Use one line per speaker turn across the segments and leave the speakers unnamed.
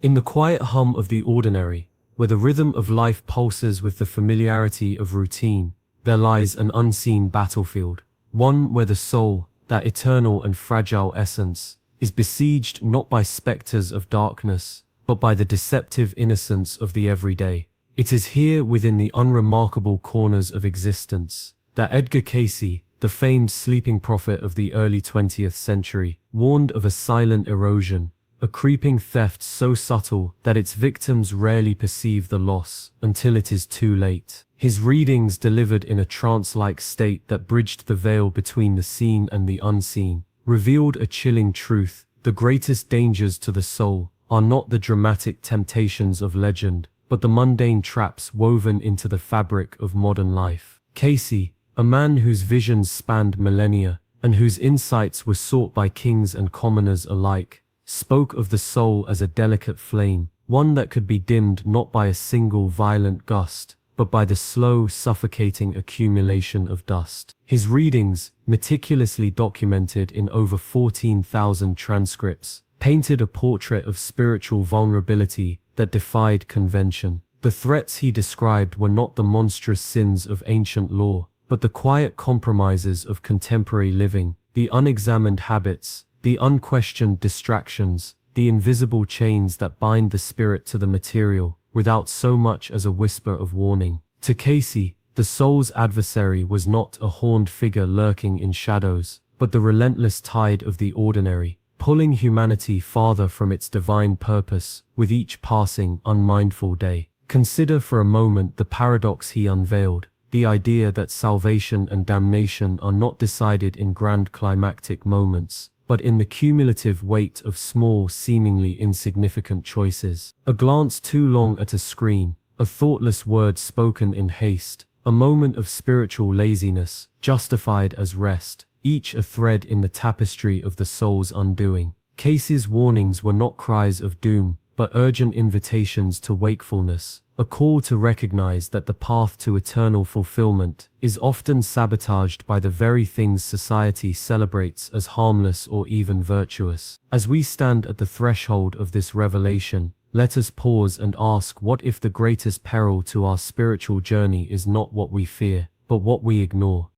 In the quiet hum of the ordinary, where the rhythm of life pulses with the familiarity of routine, there lies an unseen battlefield, one where the soul, that eternal and fragile essence, is besieged not by spectres of darkness, but by the deceptive innocence of the everyday. It is here within the unremarkable corners of existence that Edgar Cayce, the famed sleeping prophet of the early 20th century, warned of a silent erosion, a creeping theft so subtle that its victims rarely perceive the loss until it is too late. His readings, delivered in a trance-like state that bridged the veil between the seen and the unseen, revealed a chilling truth: the greatest dangers to the soul are not the dramatic temptations of legend, but the mundane traps woven into the fabric of modern life. Cayce, a man whose visions spanned millennia, and whose insights were sought by kings and commoners alike, spoke of the soul as a delicate flame, one that could be dimmed not by a single violent gust, but by the slow, suffocating accumulation of dust. His readings, meticulously documented in over 14,000 transcripts, painted a portrait of spiritual vulnerability that defied convention. The threats he described were not the monstrous sins of ancient law, but the quiet compromises of contemporary living, the unexamined habits, the unquestioned distractions, the invisible chains that bind the spirit to the material, without so much as a whisper of warning. To Cayce, the soul's adversary was not a horned figure lurking in shadows, but the relentless tide of the ordinary, pulling humanity farther from its divine purpose with each passing, unmindful day. Consider for a moment the paradox he unveiled: the idea that salvation and damnation are not decided in grand climactic moments, but in the cumulative weight of small, seemingly insignificant choices. A glance too long at a screen, a thoughtless word spoken in haste, a moment of spiritual laziness, justified as rest, each a thread in the tapestry of the soul's undoing. Cayce's warnings were not cries of doom, but urgent invitations to wakefulness, a call to recognize that the path to eternal fulfillment is often sabotaged by the very things society celebrates as harmless or even virtuous. As we stand at the threshold of this revelation, let us pause and ask, what if the greatest peril to our spiritual journey is not what we fear, but what we ignore?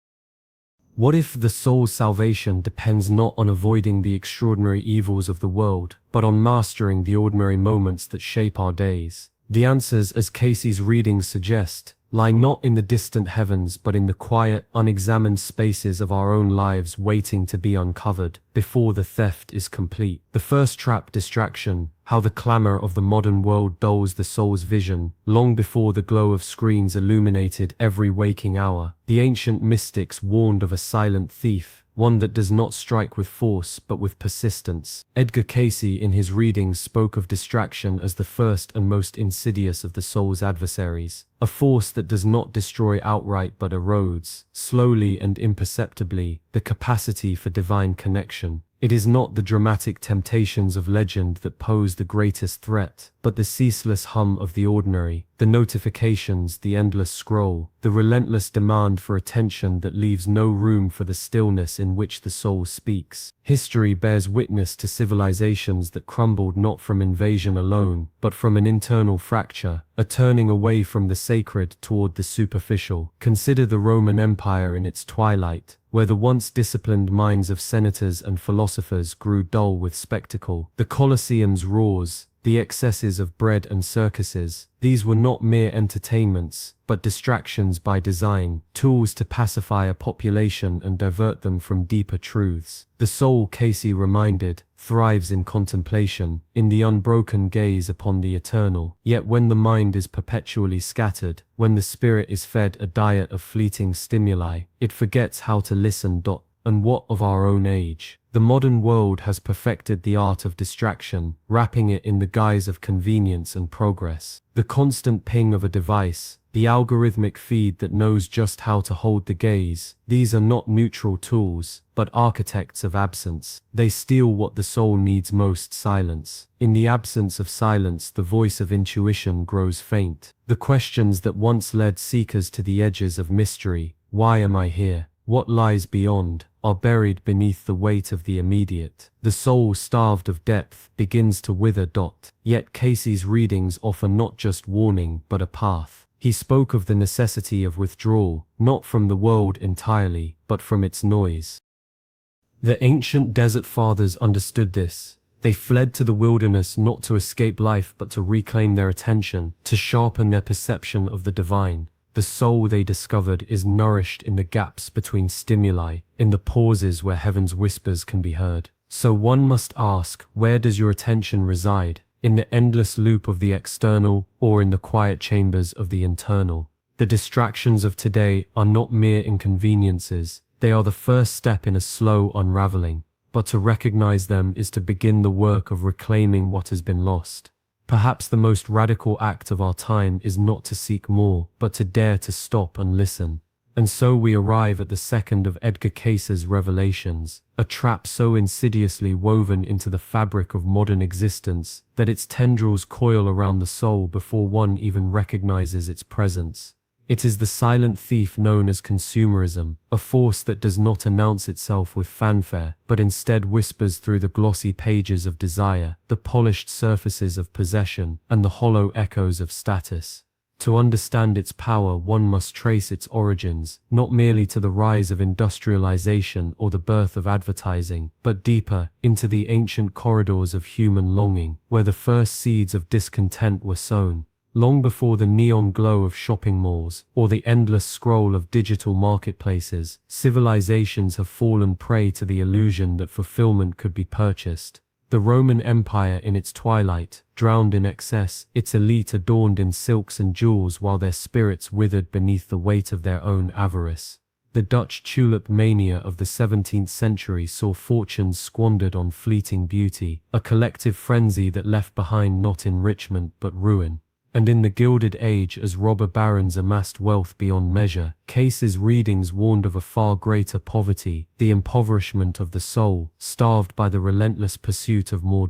What if the soul's salvation depends not on avoiding the extraordinary evils of the world, but on mastering the ordinary moments that shape our days? The answers, as Cayce's readings suggest, lie not in the distant heavens but in the quiet, unexamined spaces of our own lives, waiting to be uncovered before the theft is complete. The first trap: distraction. How the clamor of the modern world dulls the soul's vision, long before the glow of screens illuminated every waking hour. The ancient mystics warned of a silent thief, one that does not strike with force but with persistence. Edgar Cayce in his readings spoke of distraction as the first and most insidious of the soul's adversaries, a force that does not destroy outright but erodes, slowly and imperceptibly, the capacity for divine connection. It is not the dramatic temptations of legend that pose the greatest threat, but the ceaseless hum of the ordinary, the notifications, the endless scroll, the relentless demand for attention that leaves no room for the stillness in which the soul speaks. History bears witness to civilizations that crumbled not from invasion alone, but from an internal fracture, a turning away from the sacred toward the superficial. Consider the Roman Empire in its twilight, where the once disciplined minds of senators and philosophers grew dull with spectacle. The Colosseum's roars, the excesses of bread and circuses, these were not mere entertainments, but distractions by design, tools to pacify a population and divert them from deeper truths. The soul, Cayce reminded, thrives in contemplation, in the unbroken gaze upon the eternal. Yet when the mind is perpetually scattered, when the spirit is fed a diet of fleeting stimuli, it forgets how to listen. And what of our own age? The modern world has perfected the art of distraction, wrapping it in the guise of convenience and progress. The constant ping of a device, the algorithmic feed that knows just how to hold the gaze, these are not neutral tools, but architects of absence. They steal what the soul needs most: silence. In the absence of silence, the voice of intuition grows faint. The questions that once led seekers to the edges of mystery: why am I here? What lies beyond? are buried beneath the weight of the immediate. The soul, starved of depth, begins to wither. Yet Cayce's readings offer not just warning but a path. He spoke of the necessity of withdrawal, not from the world entirely, but from its noise. The ancient desert fathers understood this. They fled to the wilderness not to escape life but to reclaim their attention, to sharpen their perception of the divine. The soul, they discovered, is nourished in the gaps between stimuli, in the pauses where heaven's whispers can be heard. So one must ask, where does your attention reside? In the endless loop of the external, or in the quiet chambers of the internal? The distractions of today are not mere inconveniences. They are the first step in a slow unraveling. But to recognize them is to begin the work of reclaiming what has been lost. Perhaps the most radical act of our time is not to seek more, but to dare to stop and listen. And so we arrive at the second of Edgar Cayce's revelations, a trap so insidiously woven into the fabric of modern existence that its tendrils coil around the soul before one even recognizes its presence. It is the silent thief known as consumerism, a force that does not announce itself with fanfare, but instead whispers through the glossy pages of desire, the polished surfaces of possession, and the hollow echoes of status. To understand its power, one must trace its origins, not merely to the rise of industrialization or the birth of advertising, but deeper, into the ancient corridors of human longing, where the first seeds of discontent were sown. Long before the neon glow of shopping malls, or the endless scroll of digital marketplaces, civilizations have fallen prey to the illusion that fulfillment could be purchased. The Roman Empire in its twilight, drowned in excess, its elite adorned in silks and jewels while their spirits withered beneath the weight of their own avarice. The Dutch tulip mania of the 17th century saw fortunes squandered on fleeting beauty, a collective frenzy that left behind not enrichment but ruin. And in the Gilded Age, as robber barons amassed wealth beyond measure, Cayce's readings warned of a far greater poverty, the impoverishment of the soul, starved by the relentless pursuit of more.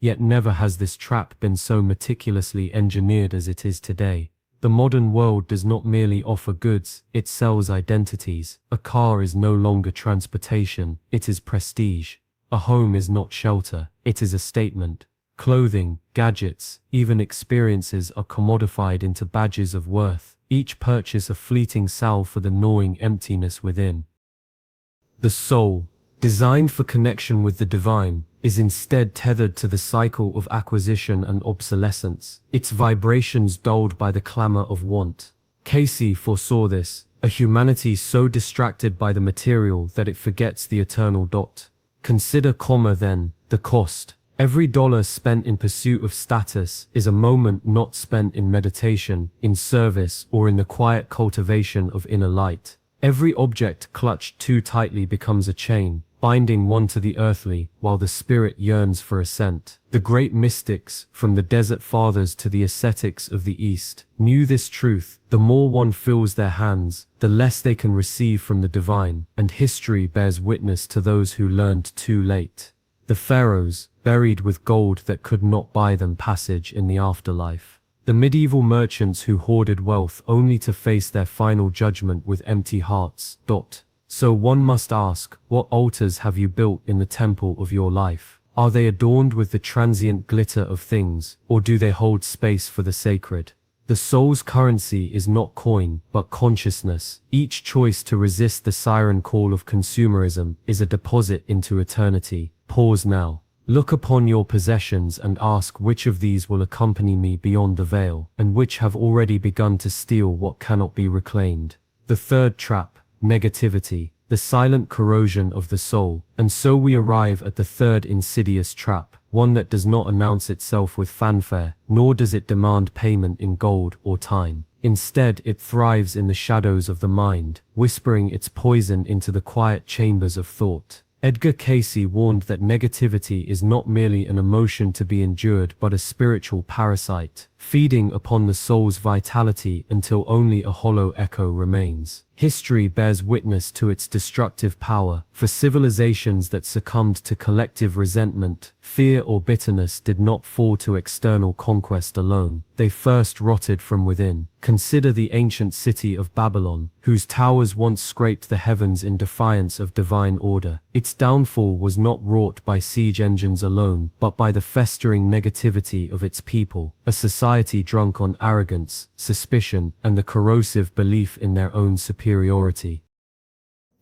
Yet never has this trap been so meticulously engineered as it is today. The modern world does not merely offer goods, it sells identities. A car is no longer transportation, it is prestige. A home is not shelter, it is a statement. Clothing, gadgets, even experiences are commodified into badges of worth, each purchase a fleeting salve for the gnawing emptiness within. The soul, designed for connection with the divine, is instead tethered to the cycle of acquisition and obsolescence, its vibrations dulled by the clamor of want. Cayce foresaw this, a humanity so distracted by the material that it forgets the eternal. Consider, then, the cost. Every dollar spent in pursuit of status is a moment not spent in meditation, in service, or in the quiet cultivation of inner light. Every object clutched too tightly becomes a chain, binding one to the earthly, while the spirit yearns for ascent. The great mystics, from the desert fathers to the ascetics of the East, knew this truth. The more one fills their hands, the less they can receive from the divine, and history bears witness to those who learned too late. The pharaohs, buried with gold that could not buy them passage in the afterlife. The medieval merchants who hoarded wealth only to face their final judgment with empty hearts. So one must ask, what altars have you built in the temple of your life? Are they adorned with the transient glitter of things, or do they hold space for the sacred? The soul's currency is not coin, but consciousness. Each choice to resist the siren call of consumerism is a deposit into eternity. Pause now. Look upon your possessions and ask which of these will accompany me beyond the veil, and which have already begun to steal what cannot be reclaimed. The third trap, negativity, the silent corrosion of the soul. And so we arrive at the third insidious trap, one that does not announce itself with fanfare, nor does it demand payment in gold or time. Instead, it thrives in the shadows of the mind, whispering its poison into the quiet chambers of thought. Edgar Cayce warned that negativity is not merely an emotion to be endured but a spiritual parasite, feeding upon the soul's vitality until only a hollow echo remains. History bears witness to its destructive power, for civilizations that succumbed to collective resentment, fear or bitterness did not fall to external conquest alone. They first rotted from within. Consider the ancient city of Babylon, whose towers once scraped the heavens in defiance of divine order. Its downfall was not wrought by siege engines alone, but by the festering negativity of its people, a society drunk on arrogance, suspicion, and the corrosive belief in their own superiority.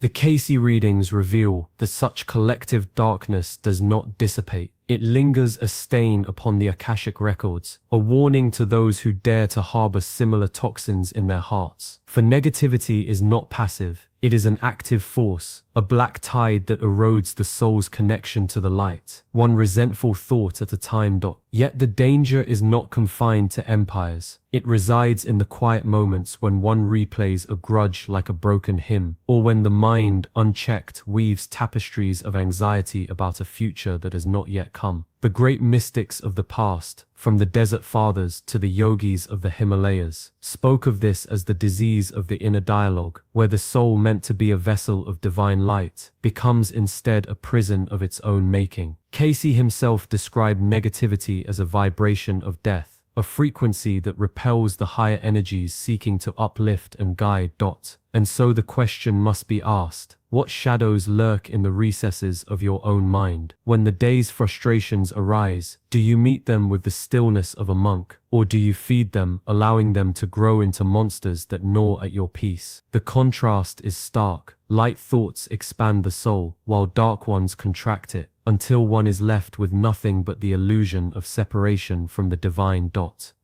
The Cayce readings reveal that such collective darkness does not dissipate. It lingers a stain upon the Akashic records, a warning to those who dare to harbor similar toxins in their hearts. For negativity is not passive, it is an active force, a black tide that erodes the soul's connection to the light, one resentful thought at a time. Yet the danger is not confined to empires. It resides in the quiet moments when one replays a grudge like a broken hymn, or when the mind, unchecked, weaves tapestries of anxiety about a future that has not yet come. The great mystics of the past, from the desert fathers to the yogis of the Himalayas, spoke of this as the disease of the inner dialogue, where the soul meant to be a vessel of divine light, becomes instead a prison of its own making. Cayce himself described negativity as a vibration of death, a frequency that repels the higher energies seeking to uplift and guide. And so the question must be asked, what shadows lurk in the recesses of your own mind? When the day's frustrations arise, do you meet them with the stillness of a monk, or do you feed them, allowing them to grow into monsters that gnaw at your peace? The contrast is stark. Light thoughts expand the soul, while dark ones contract it, until one is left with nothing but the illusion of separation from the divine.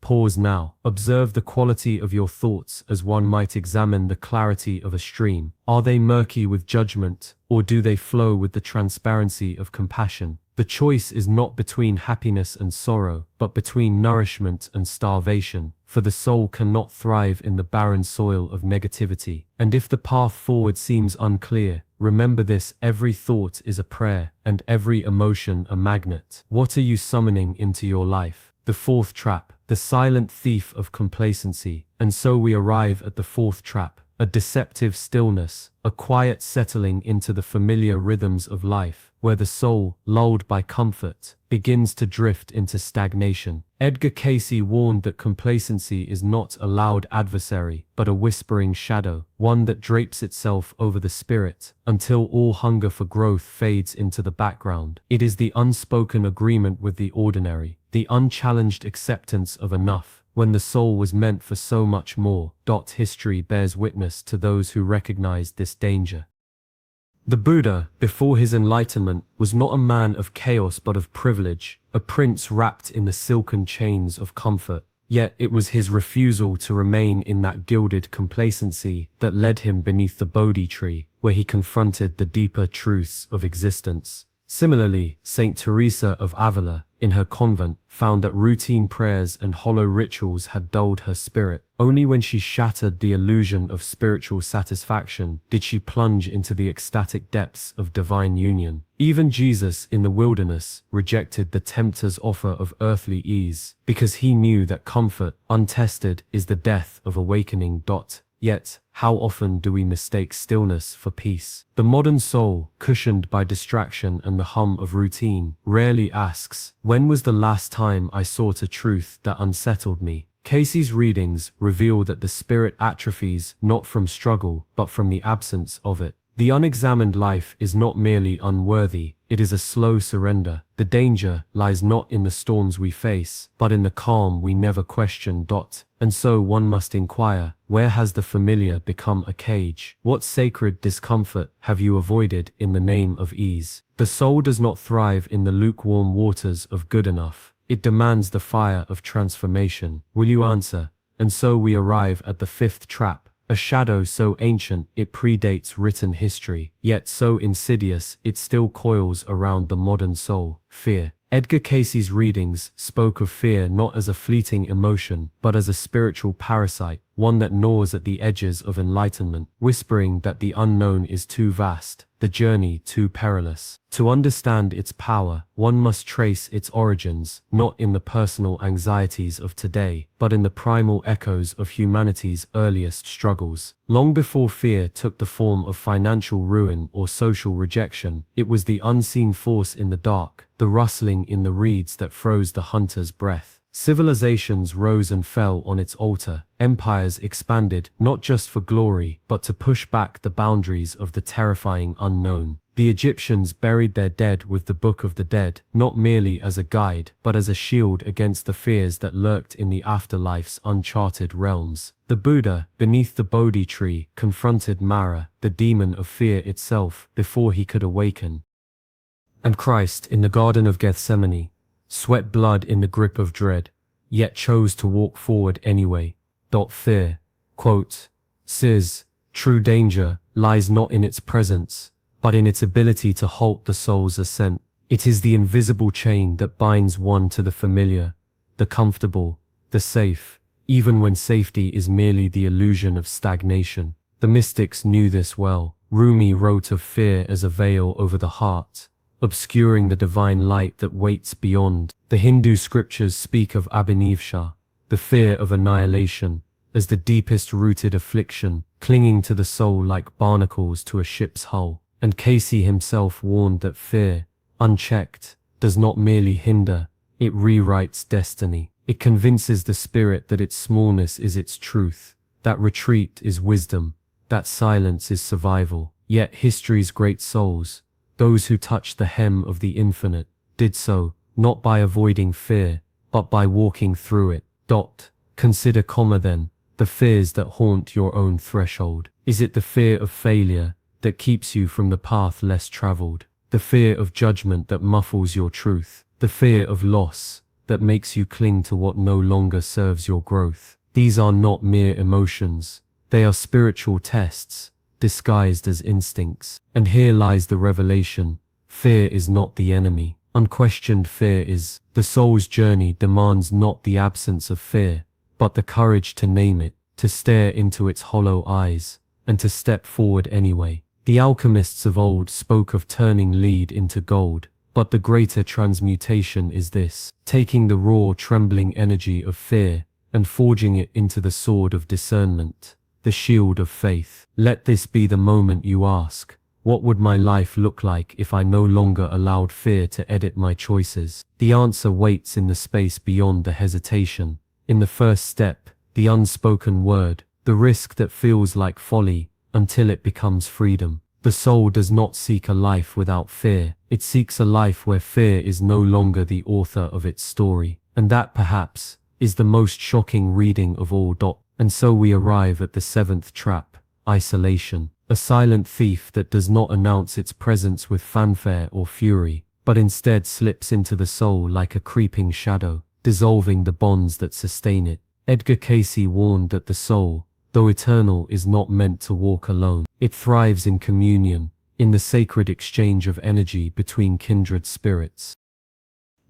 Pause now. Observe the quality of your thoughts as one might examine the clarity of a stream. Are they murky with judgment, or do they flow with the transparency of compassion? The choice is not between happiness and sorrow, but between nourishment and starvation, for the soul cannot thrive in the barren soil of negativity. And if the path forward seems unclear, remember this: every thought is a prayer, and every emotion a magnet. What are you summoning into your life? The fourth trap, the silent thief of complacency. And so we arrive at the fourth trap, a deceptive stillness, a quiet settling into the familiar rhythms of life, where the soul, lulled by comfort, begins to drift into stagnation. Edgar Cayce warned that complacency is not a loud adversary, but a whispering shadow, one that drapes itself over the spirit, until all hunger for growth fades into the background. It is the unspoken agreement with the ordinary, the unchallenged acceptance of enough, when the soul was meant for so much more. History bears witness to those who recognized this danger. The Buddha, before his enlightenment, was not a man of chaos but of privilege, a prince wrapped in the silken chains of comfort. Yet it was his refusal to remain in that gilded complacency that led him beneath the Bodhi tree, where he confronted the deeper truths of existence. Similarly, Saint Teresa of Avila, in her convent, found that routine prayers and hollow rituals had dulled her spirit. Only when she shattered the illusion of spiritual satisfaction did she plunge into the ecstatic depths of divine union. Even Jesus in the wilderness rejected the tempter's offer of earthly ease, because he knew that comfort, untested, is the death of awakening. Yet, how often do we mistake stillness for peace? The modern soul, cushioned by distraction and the hum of routine, rarely asks, when was the last time I sought a truth that unsettled me? Cayce's readings reveal that the spirit atrophies not from struggle, but from the absence of it. The unexamined life is not merely unworthy, it is a slow surrender. The danger lies not in the storms we face, but in the calm we never question. And so one must inquire, where has the familiar become a cage? What sacred discomfort have you avoided in the name of ease? The soul does not thrive in the lukewarm waters of good enough. It demands the fire of transformation. Will you answer? And so we arrive at the fifth trap. A shadow so ancient it predates written history, yet so insidious it still coils around the modern soul: fear. Edgar Cayce's readings spoke of fear not as a fleeting emotion, but as a spiritual parasite, one that gnaws at the edges of enlightenment, whispering that the unknown is too vast, the the journey too perilous. To understand its power, one must trace its origins, not in the personal anxieties of today, but in the primal echoes of humanity's earliest struggles. Long before fear took the form of financial ruin or social rejection, it was the unseen force in the dark, the rustling in the reeds that froze the hunter's breath. Civilizations rose and fell on its altar. Empires expanded, not just for glory, but to push back the boundaries of the terrifying unknown. The Egyptians buried their dead with the Book of the Dead, not merely as a guide, but as a shield against the fears that lurked in the afterlife's uncharted realms. The Buddha, beneath the Bodhi tree, confronted Mara, the demon of fear itself, before he could awaken. And Christ, in the Garden of Gethsemane, sweat blood in the grip of dread, yet chose to walk forward anyway. Fear, says, true danger lies not in its presence, but in its ability to halt the soul's ascent. It is the invisible chain that binds one to the familiar, the comfortable, the safe, even when safety is merely the illusion of stagnation. The mystics knew this well. Rumi wrote of fear as a veil over the heart, obscuring the divine light that waits beyond. The Hindu scriptures speak of Abhinivsha, the fear of annihilation, as the deepest rooted affliction, clinging to the soul like barnacles to a ship's hull. And Cayce himself warned that fear, unchecked, does not merely hinder, it rewrites destiny. It convinces the spirit that its smallness is its truth, that retreat is wisdom, that silence is survival. Yet history's great souls, those who touched the hem of the infinite, did so, not by avoiding fear, but by walking through it. Consider, then, the fears that haunt your own threshold. Is it the fear of failure that keeps you from the path less traveled? The fear of judgment that muffles your truth? The fear of loss that makes you cling to what no longer serves your growth? These are not mere emotions. They are spiritual tests, disguised as instincts. And here lies the revelation. Fear is not the enemy. Unquestioned fear is. The soul's journey demands not the absence of fear, but the courage to name it, to stare into its hollow eyes, and to step forward anyway. The alchemists of old spoke of turning lead into gold, but the greater transmutation is this: taking the raw, trembling energy of fear and forging it into the sword of discernment, the shield of faith. Let this be the moment you ask, what would my life look like if I no longer allowed fear to edit my choices? The answer waits in the space beyond the hesitation, in the first step, the unspoken word, the risk that feels like folly until it becomes freedom. The soul does not seek a life without fear. It seeks a life where fear is no longer the author of its story. And that, perhaps, is the most shocking reading of all. And so we arrive at the seventh trap: isolation. A silent thief that does not announce its presence with fanfare or fury, but instead slips into the soul like a creeping shadow, dissolving the bonds that sustain it. Edgar Cayce warned that the soul, though eternal, is not meant to walk alone. It thrives in communion, in the sacred exchange of energy between kindred spirits.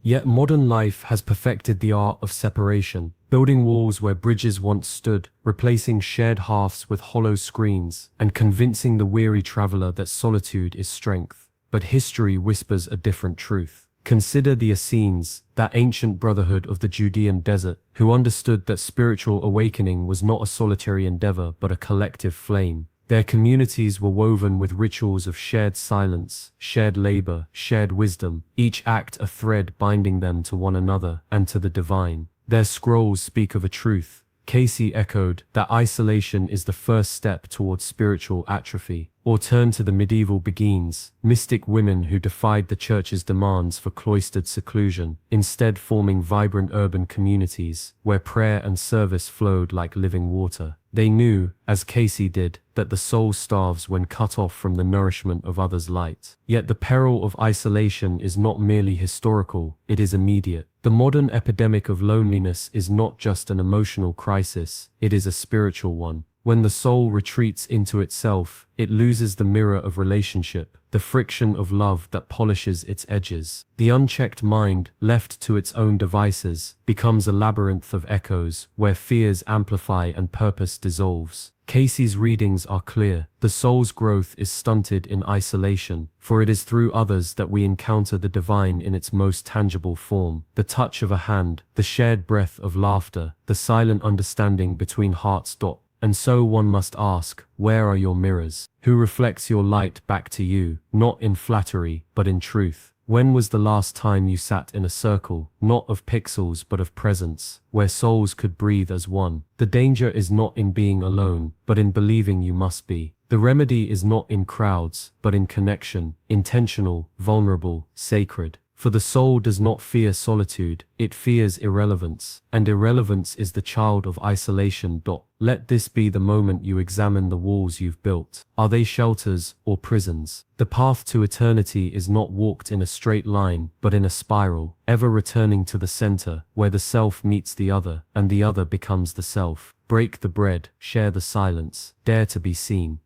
Yet modern life has perfected the art of separation, building walls where bridges once stood, replacing shared hearths with hollow screens, and convincing the weary traveler that solitude is strength. But history whispers a different truth. Consider the Essenes, that ancient brotherhood of the Judean desert, who understood that spiritual awakening was not a solitary endeavor but a collective flame. Their communities were woven with rituals of shared silence, shared labor, shared wisdom, each act a thread binding them to one another and to the divine. Their scrolls speak of a truth. Cayce echoed that isolation is the first step towards spiritual atrophy. Or turn to the medieval Beguines, mystic women who defied the church's demands for cloistered seclusion, instead forming vibrant urban communities where prayer and service flowed like living water. They knew, as Cayce did, that the soul starves when cut off from the nourishment of others' light. Yet the peril of isolation is not merely historical, it is immediate. The modern epidemic of loneliness is not just an emotional crisis, it is a spiritual one. When the soul retreats into itself, it loses the mirror of relationship, the friction of love that polishes its edges. The unchecked mind, left to its own devices, becomes a labyrinth of echoes, where fears amplify and purpose dissolves. Cayce's readings are clear. The soul's growth is stunted in isolation, for it is through others that we encounter the divine in its most tangible form. The touch of a hand, the shared breath of laughter, the silent understanding between hearts. And so one must ask, where are your mirrors? Who reflects your light back to you, not in flattery, but in truth? When was the last time you sat in a circle, not of pixels but of presence, where souls could breathe as one? The danger is not in being alone, but in believing you must be. The remedy is not in crowds, but in connection, intentional, vulnerable, sacred. For the soul does not fear solitude, it fears irrelevance, and irrelevance is the child of isolation. Let this be the moment you examine the walls you've built. Are they shelters or prisons? The path to eternity is not walked in a straight line, but in a spiral, ever returning to the center, where the self meets the other, and the other becomes the self. Break the bread, share the silence, dare to be seen.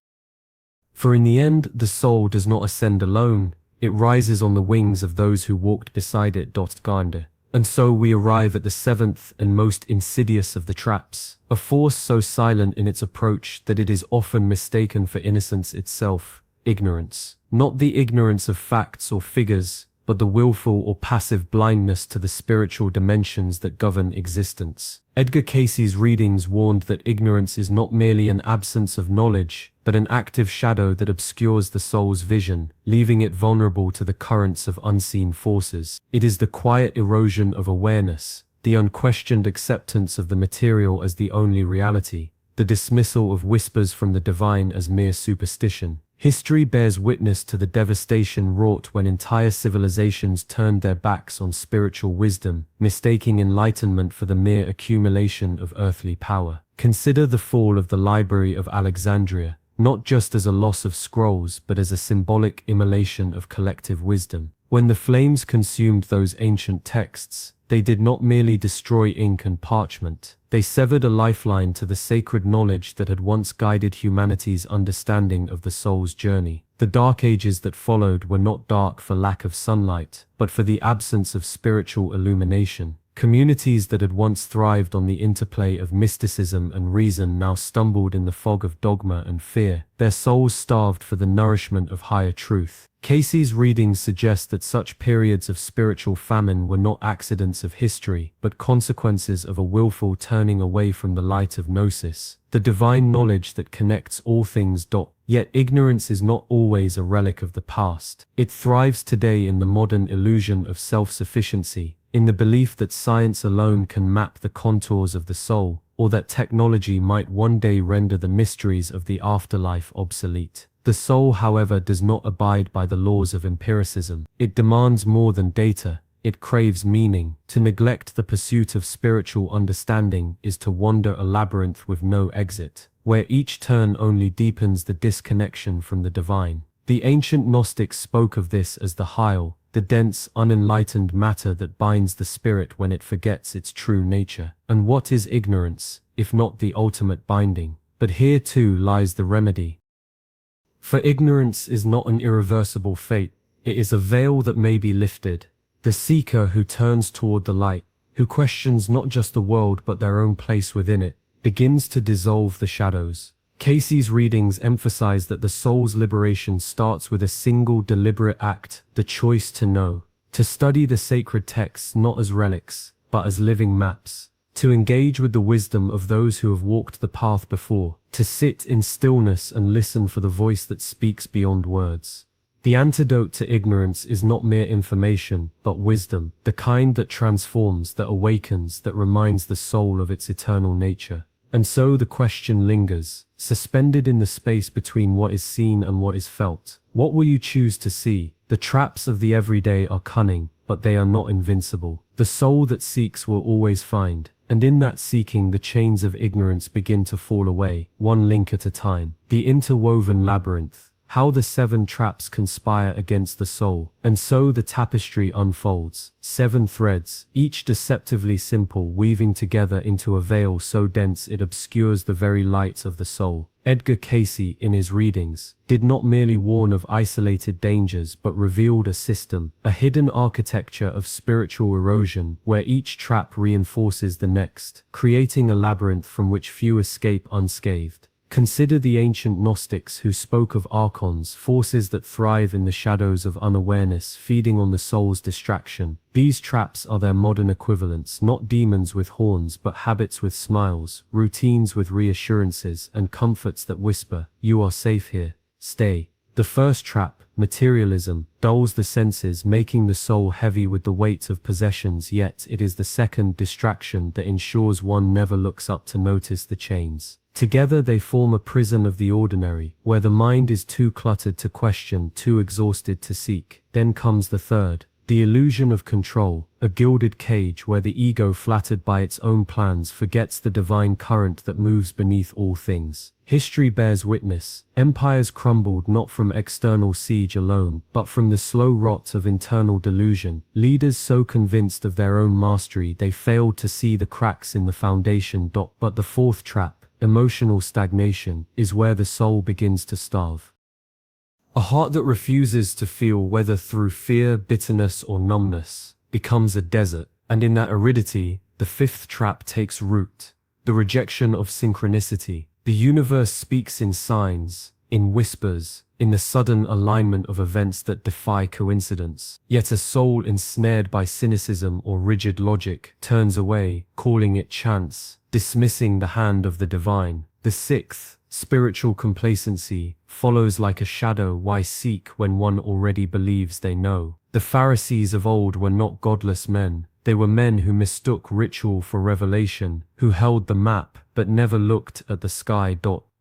For in the end, the soul does not ascend alone, it rises on the wings of those who walked beside it. And so we arrive at the seventh and most insidious of the traps, a force so silent in its approach that it is often mistaken for innocence itself, ignorance. Not the ignorance of facts or figures, but the willful or passive blindness to the spiritual dimensions that govern existence. Edgar Cayce's readings warned that ignorance is not merely an absence of knowledge, but an active shadow that obscures the soul's vision, leaving it vulnerable to the currents of unseen forces. It is the quiet erosion of awareness, the unquestioned acceptance of the material as the only reality, the dismissal of whispers from the divine as mere superstition. History bears witness to the devastation wrought when entire civilizations turned their backs on spiritual wisdom, mistaking enlightenment for the mere accumulation of earthly power. Consider the fall of the Library of Alexandria, not just as a loss of scrolls but as a symbolic immolation of collective wisdom. When the flames consumed those ancient texts, they did not merely destroy ink and parchment, they severed a lifeline to the sacred knowledge that had once guided humanity's understanding of the soul's journey. The dark ages that followed were not dark for lack of sunlight, but for the absence of spiritual illumination. Communities that had once thrived on the interplay of mysticism and reason now stumbled in the fog of dogma and fear, their souls starved for the nourishment of higher truth. Cayce's readings suggest that such periods of spiritual famine were not accidents of history, but consequences of a willful turning away from the light of gnosis, the divine knowledge that connects all things. Yet ignorance is not always a relic of the past. It thrives today in the modern illusion of self-sufficiency, in the belief that science alone can map the contours of the soul, or that technology might one day render the mysteries of the afterlife obsolete. The soul, however, does not abide by the laws of empiricism. It demands more than data. It craves meaning. To neglect the pursuit of spiritual understanding is to wander a labyrinth with no exit, where each turn only deepens the disconnection from the divine. The ancient Gnostics spoke of this as the Hyle, the dense, unenlightened matter that binds the spirit when it forgets its true nature. And what is ignorance, if not the ultimate binding? But here too lies the remedy. For ignorance is not an irreversible fate, it is a veil that may be lifted. The seeker who turns toward the light, who questions not just the world but their own place within it, begins to dissolve the shadows. Cayce's readings emphasize that the soul's liberation starts with a single deliberate act, the choice to know, to study the sacred texts not as relics, but as living maps, to engage with the wisdom of those who have walked the path before, to sit in stillness and listen for the voice that speaks beyond words. The antidote to ignorance is not mere information, but wisdom, the kind that transforms, that awakens, that reminds the soul of its eternal nature. And so the question lingers, suspended in the space between what is seen and what is felt. What will you choose to see? The traps of the everyday are cunning, but they are not invincible. The soul that seeks will always find, and in that seeking the chains of ignorance begin to fall away, one link at a time. The interwoven labyrinth. how the 7 traps conspire against the soul. And so the tapestry unfolds. 7 threads, each deceptively simple, weaving together into a veil so dense it obscures the very light of the soul. Edgar Cayce, in his readings, did not merely warn of isolated dangers but revealed a system, a hidden architecture of spiritual erosion where each trap reinforces the next, creating a labyrinth from which few escape unscathed. Consider the ancient Gnostics who spoke of archons, forces that thrive in the shadows of unawareness, feeding on the soul's distraction. These traps are their modern equivalents, not demons with horns but habits with smiles, routines with reassurances, and comforts that whisper, "You are safe here. Stay." The first trap, materialism, dulls the senses, making the soul heavy with the weight of possessions, yet it is the second distraction that ensures one never looks up to notice the chains. Together they form a prison of the ordinary, where the mind is too cluttered to question, too exhausted to seek. Then comes the third, the illusion of control, a gilded cage where the ego, flattered by its own plans, forgets the divine current that moves beneath all things. History bears witness. Empires crumbled not from external siege alone, but from the slow rot of internal delusion. Leaders so convinced of their own mastery they failed to see the cracks in the foundation. But the fourth trap, emotional stagnation, is where the soul begins to starve. A heart that refuses to feel, whether through fear, bitterness, or numbness, becomes a desert, and in that aridity, the fifth trap takes root, the rejection of synchronicity. The universe speaks in signs, in whispers, in the sudden alignment of events that defy coincidence. Yet a soul ensnared by cynicism or rigid logic turns away, calling it chance, dismissing the hand of the divine. The sixth, spiritual complacency, follows like a shadow. Why seek when one already believes they know? The Pharisees of old were not godless men. They were men who mistook ritual for revelation, who held the map but never looked at the sky.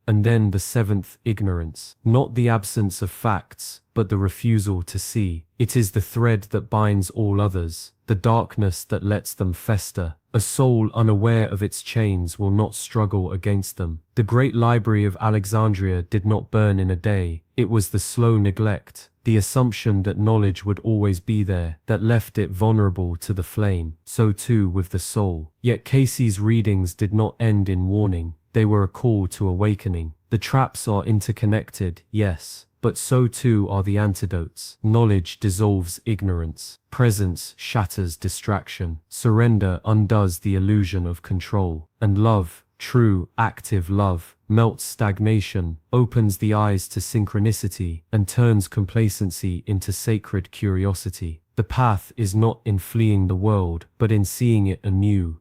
And then the seventh, ignorance. Not the absence of facts, but the refusal to see. It is the thread that binds all others, the darkness that lets them fester. A soul unaware of its chains will not struggle against them. The great library of Alexandria did not burn in a day. It was the slow neglect, the assumption that knowledge would always be there, that left it vulnerable to the flame. So too with the soul. Yet Cayce's readings did not end in warning. They were a call to awakening. The traps are interconnected, yes, but so too are the antidotes. Knowledge dissolves ignorance. Presence shatters distraction. Surrender undoes the illusion of control. And love, true, active love, melts stagnation, opens the eyes to synchronicity, and turns complacency into sacred curiosity. The path is not in fleeing the world, but in seeing it anew.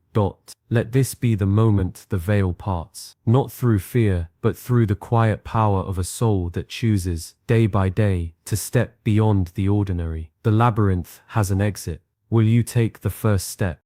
Let this be the moment the veil parts, not through fear, but through the quiet power of a soul that chooses, day by day, to step beyond the ordinary. The labyrinth has an exit. Will you take the first step?